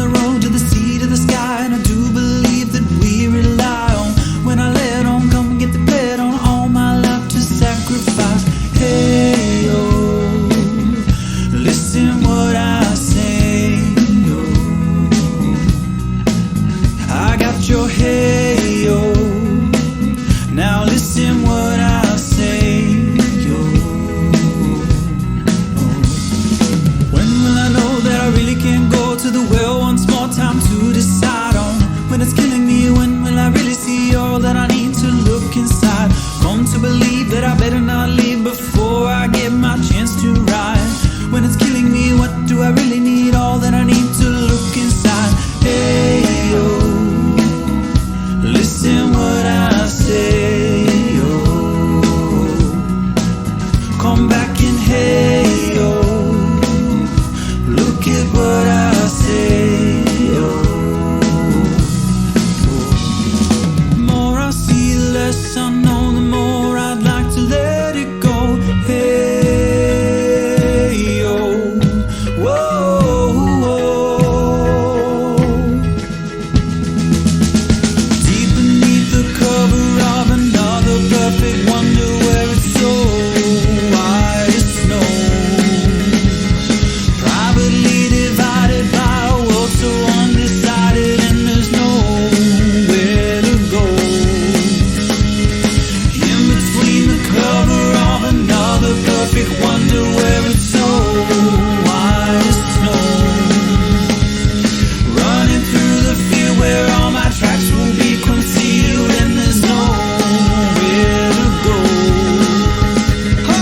the road to the sea to the sky, and I do believe that we rely on. When I let on, come and get the bled on. All my life to sacrifice. Hey, oh, listen what I say, oh. I got your hey, oh. Now listen what I say, oh. When will I know that I really can't go to the well once more? Time to decide on when it's killing me. When will I really see all that I need to look inside? Come to believe that I better not leave before I get my chance to ride. When it's killing me, what do I really need? All that I need to look inside. Hey, oh, listen what I say, oh. Come back and hey, oh, look at what I say, oh. The more I see, the less I know, the more I'd like to let it go. Hey, oh, whoa, whoa. Deep beneath the cover of another perfect wonder, where it's so white as snow, privately divided by a world so undecided, and there's nowhere to go. In between the cover of another perfect wonder, where it's so white as snow, running through the field where all my tracks will be concealed, and there's nowhere to go. Ho!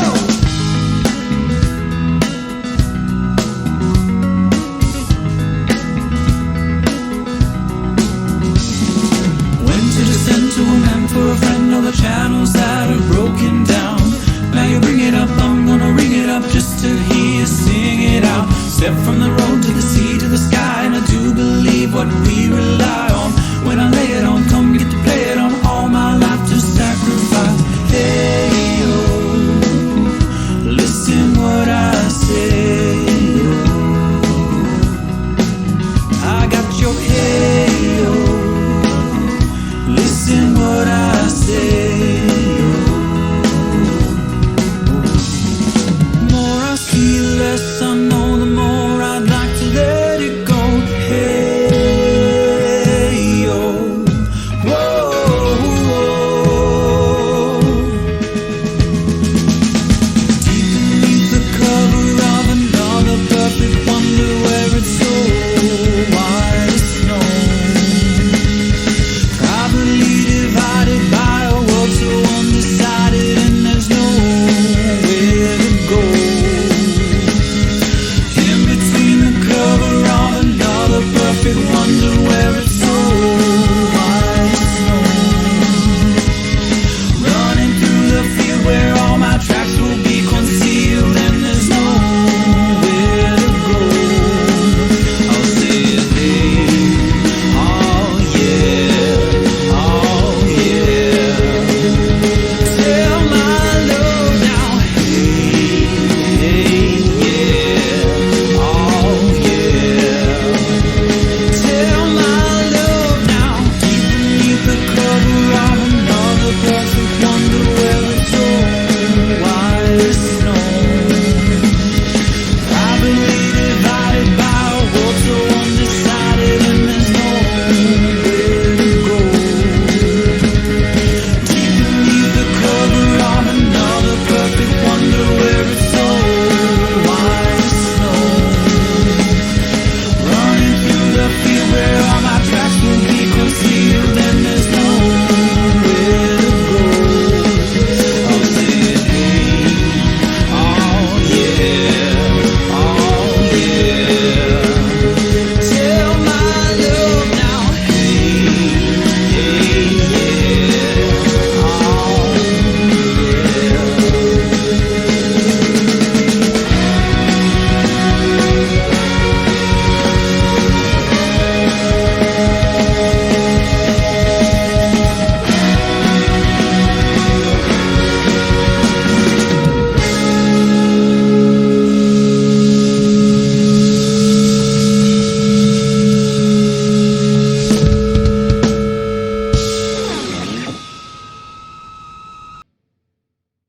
Went to the center, man, for a friend, all the channels that are broken down. Now you bring it up, I'm gonna ring it up just to hear you sing it out. Step from the road to the sea to the sky, and I do believe what we rely on. When I lay it on,